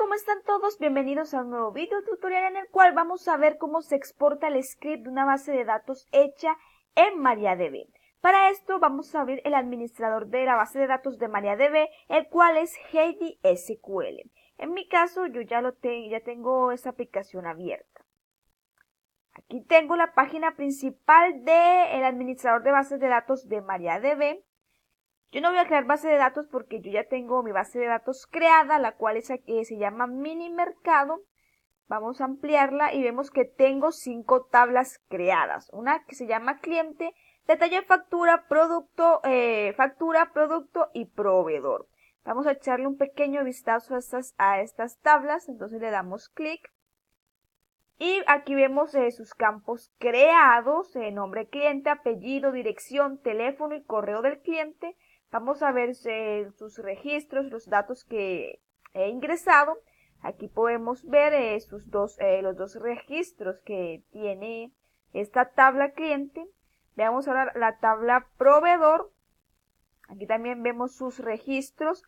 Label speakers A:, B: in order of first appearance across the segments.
A: ¿cómo están todos? Bienvenidos a un nuevo video tutorial en el cual vamos a ver cómo se exporta el script de una base de datos hecha en MariaDB. Para esto vamos a abrir el administrador de la base de datos de MariaDB, el cual es Heidi SQL. En mi caso yo ya tengo esa aplicación abierta. Aquí tengo la página principal del administrador de bases de datos de MariaDB. Yo no voy a crear base de datos porque yo ya tengo mi base de datos creada, la cual se llama mini mercado. Vamos a ampliarla y vemos que tengo 5 tablas creadas. Una que se llama cliente, detalle de factura, producto y proveedor. Vamos a echarle un pequeño vistazo a estas tablas, entonces le damos clic. Y aquí vemos sus campos creados, nombre cliente, apellido, dirección, teléfono y correo del cliente. Vamos a ver sus registros, los datos que he ingresado. Aquí podemos ver los dos registros que tiene esta tabla cliente. Veamos ahora la tabla proveedor. Aquí también vemos sus registros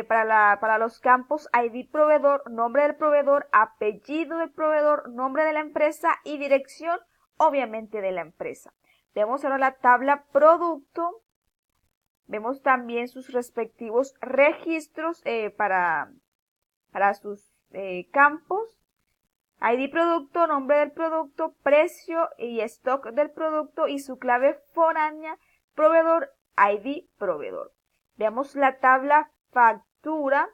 A: para los campos ID proveedor, nombre del proveedor, apellido del proveedor, nombre de la empresa y dirección, obviamente, de la empresa. Vemos ahora la tabla producto. Vemos también sus respectivos registros para sus campos. ID producto, nombre del producto, precio y stock del producto y su clave foránea, proveedor, ID proveedor. Veamos la tabla factura.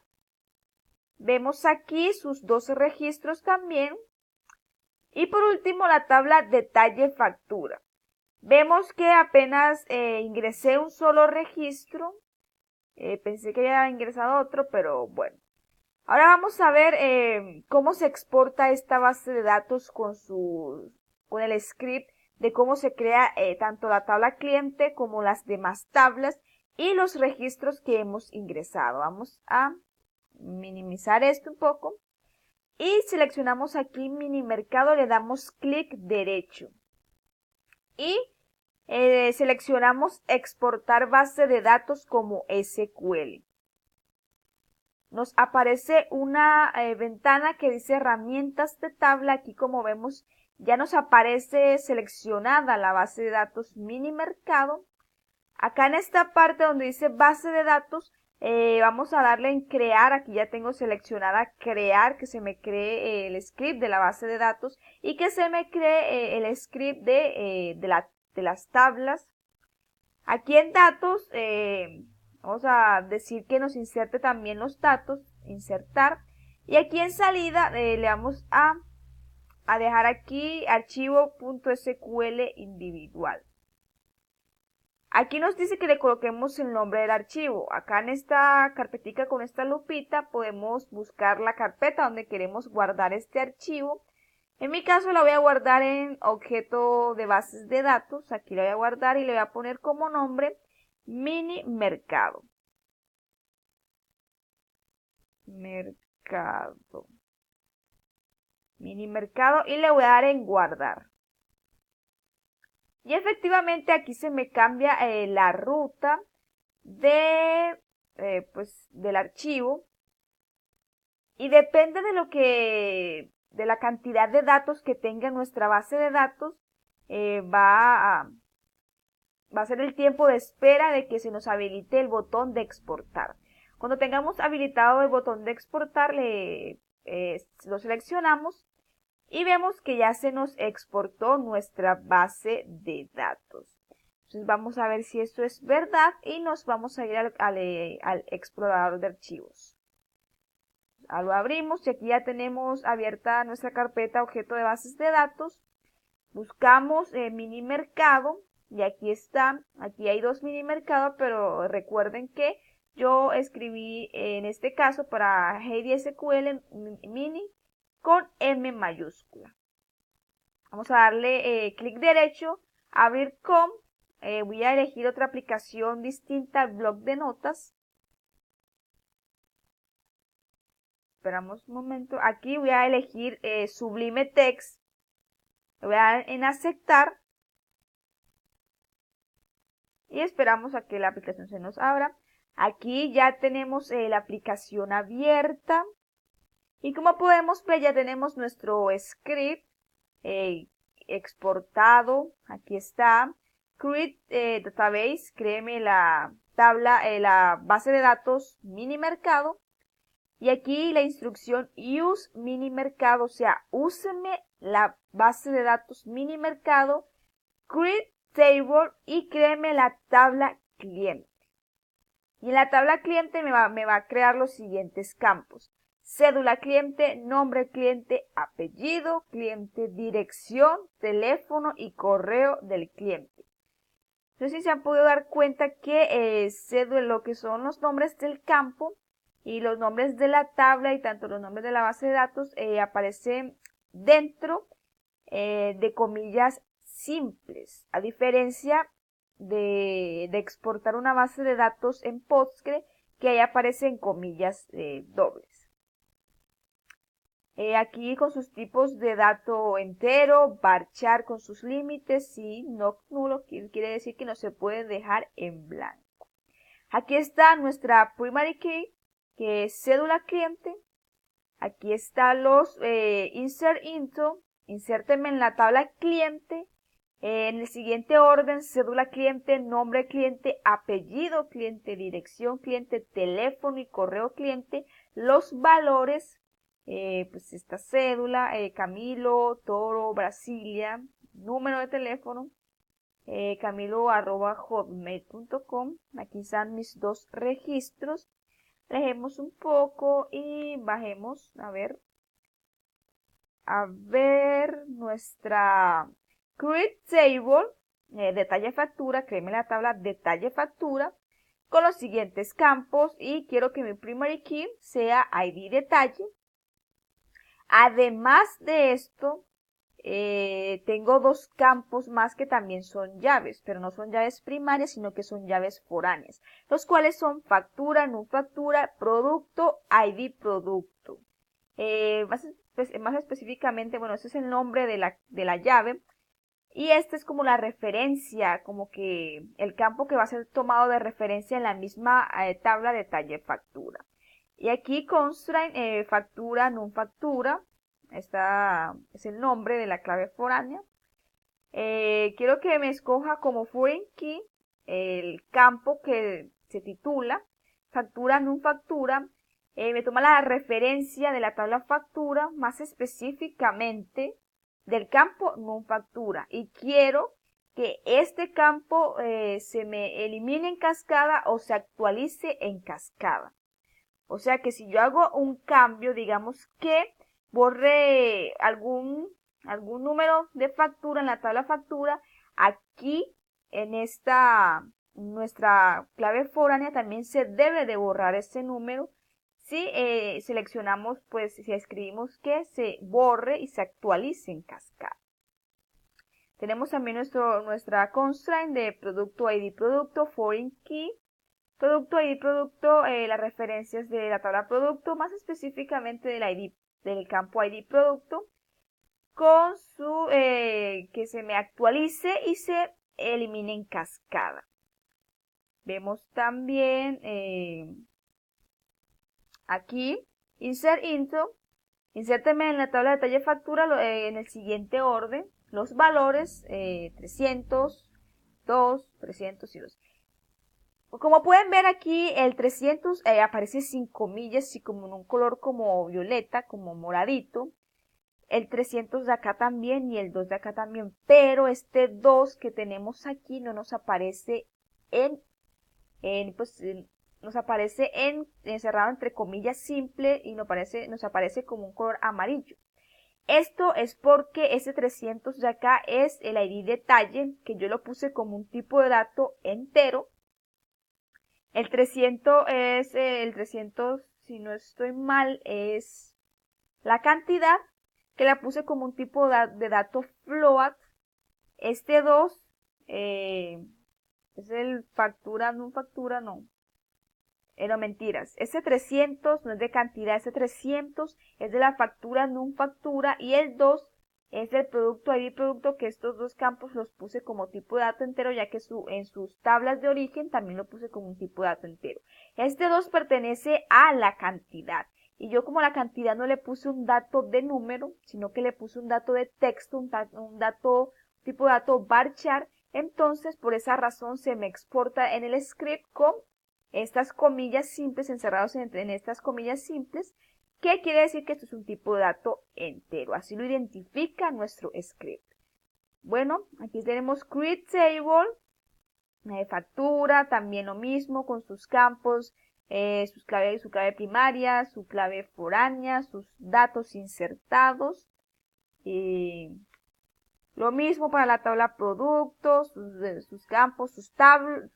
A: Vemos aquí sus dos registros también. Y por último la tabla detalle factura. Vemos que apenas ingresé un solo registro. Pensé que había ingresado otro, pero bueno. Ahora vamos a ver cómo se exporta esta base de datos con el script de cómo se crea tanto la tabla cliente como las demás tablas y los registros que hemos ingresado. Vamos a minimizar esto un poco y seleccionamos aquí mini mercado, le damos clic derecho y seleccionamos exportar base de datos como SQL. Nos aparece una ventana que dice herramientas de tabla. Aquí, como vemos, ya nos aparece seleccionada la base de datos mini mercado. Acá en esta parte donde dice base de datos, vamos a darle en crear. Aquí ya tengo seleccionada crear, que se me cree el script de la base de datos y que se me cree el script de las tablas. Aquí en datos, vamos a decir que nos inserte también los datos, insertar. Y aquí en salida le vamos a dejar aquí archivo.sql individual. Aquí nos dice que le coloquemos el nombre del archivo. Acá en esta carpetica con esta lupita podemos buscar la carpeta donde queremos guardar este archivo. En mi caso la voy a guardar en objeto de bases de datos. Aquí la voy a guardar y le voy a poner como nombre mini mercado. Mini mercado y le voy a dar en guardar. Y efectivamente aquí se me cambia la ruta del archivo. Y depende de la cantidad de datos que tenga nuestra base de datos, va a ser el tiempo de espera de que se nos habilite el botón de exportar. Cuando tengamos habilitado el botón de exportar, lo seleccionamos y vemos que ya se nos exportó nuestra base de datos. Entonces vamos a ver si esto es verdad y nos vamos a ir al explorador de archivos. Lo abrimos y aquí ya tenemos abierta nuestra carpeta objeto de bases de datos. Buscamos mini mercado y aquí está. Aquí hay dos mini mercados, pero recuerden que yo escribí en este caso para Heidi SQL mini con M mayúscula. Vamos a darle clic derecho, abrir con. Voy a elegir otra aplicación distinta al bloc de notas. Esperamos un momento. Aquí voy a elegir Sublime Text. Le voy a dar en aceptar. Y esperamos a que la aplicación se nos abra. Aquí ya tenemos la aplicación abierta. Y como podemos ver, ya tenemos nuestro script exportado. Aquí está. Create database, créeme la tabla, la base de datos mini mercado. Y aquí la instrucción use mini mercado, o sea, úseme la base de datos mini mercado, create table y créeme la tabla cliente. Y en la tabla cliente me va a crear los siguientes campos. Cédula cliente, nombre cliente, apellido cliente, dirección, teléfono y correo del cliente. No sé si se han podido dar cuenta que cédula, lo que son los nombres del campo y los nombres de la tabla y tanto los nombres de la base de datos aparecen dentro de comillas simples, a diferencia de exportar una base de datos en Postgre que ahí aparece en comillas dobles. Aquí con sus tipos de dato entero, varchar con sus límites y no nulo, quiere decir que no se puede dejar en blanco. Aquí está nuestra primary key, que es cédula cliente. Aquí están los insert into, insérteme en la tabla cliente. En el siguiente orden, cédula cliente, nombre cliente, apellido cliente, dirección cliente, teléfono y correo cliente, los valores, pues esta cédula, Camilo, Toro, Brasilia, número de teléfono, camilo@hotmail.com. Aquí están mis dos registros. Dejemos un poco y bajemos a ver nuestra create table, detalle factura, créeme la tabla detalle factura, con los siguientes campos y quiero que mi primary key sea ID detalle. Además de esto, tengo dos campos más que también son llaves, pero no son llaves primarias, sino que son llaves foráneas, los cuales son factura, no factura, producto, ID producto. Más específicamente, bueno, ese es el nombre de la llave. Y este es como la referencia, como que el campo que va a ser tomado de referencia en la misma tabla detalle factura. Y aquí constraint factura, no factura. Esta es el nombre de la clave foránea. Quiero que me escoja como foreign key el campo que se titula factura, no factura. Me toma la referencia de la tabla factura, más específicamente del campo no factura. Y quiero que este campo se me elimine en cascada o se actualice en cascada. O sea que si yo hago un cambio, digamos que borre algún número de factura en la tabla factura, aquí en nuestra clave foránea también se debe de borrar ese número si seleccionamos, pues si escribimos que se borre y se actualice en cascada. Tenemos también nuestra constraint de producto ID producto, foreign key, producto ID producto, las referencias de la tabla producto, más específicamente del campo ID producto, con su que se me actualice y se elimine en cascada. Vemos también aquí insert into, insérteme en la tabla de detalle factura en el siguiente orden los valores 300, 2, 300 y 2. Como pueden ver aquí, el 300 aparece sin comillas y como en un color como violeta, como moradito. El 300 de acá también y el 2 de acá también. Pero este 2 que tenemos aquí no nos aparece nos aparece encerrado entre comillas simple y nos aparece como un color amarillo. Esto es porque ese 300 de acá es el ID detalle, que yo lo puse como un tipo de dato entero. El 300, si no estoy mal, es la cantidad que la puse como un tipo de dato float. Este 2 es el factura, no. No, mentiras. Ese 300 no es de cantidad, ese 300 es de la factura, no factura, y el 2 es del producto ID producto, que estos dos campos los puse como tipo de dato entero, ya que en sus tablas de origen también lo puse como un tipo de dato entero. Este 2 pertenece a la cantidad y yo como la cantidad no le puse un dato de número, sino que le puse un dato de texto, un dato, tipo de dato varchar, entonces por esa razón se me exporta en el script con estas comillas simples, encerrados en estas comillas simples, que quiere decir que esto es un tipo de dato entero. Así lo identifica nuestro script. Bueno, aquí tenemos create table, factura, también lo mismo con sus campos, su clave primaria, su clave foránea, sus datos insertados. Lo mismo para la tabla productos, sus campos, sus campos,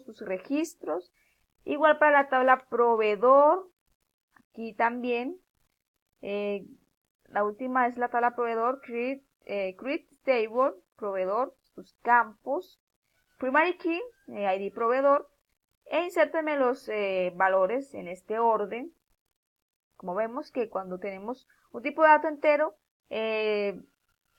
A: sus registros. Igual para la tabla proveedor, aquí también. La última es la tabla proveedor, create table, proveedor, sus campos, primary key, ID proveedor, e insérteme los valores en este orden. Como vemos que cuando tenemos un tipo de dato entero, se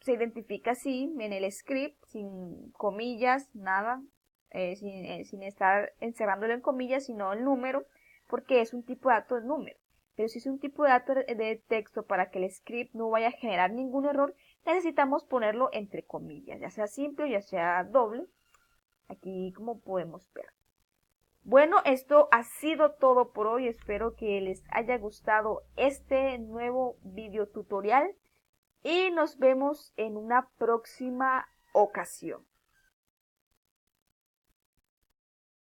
A: identifica así en el script, sin comillas, nada, sin estar encerrándolo en comillas, sino el número, porque es un tipo de dato de número. Pero si es un tipo de dato de texto, para que el script no vaya a generar ningún error, necesitamos ponerlo entre comillas, ya sea simple o ya sea doble, aquí como podemos ver. Bueno, esto ha sido todo por hoy. Espero que les haya gustado este nuevo video tutorial y nos vemos en una próxima ocasión.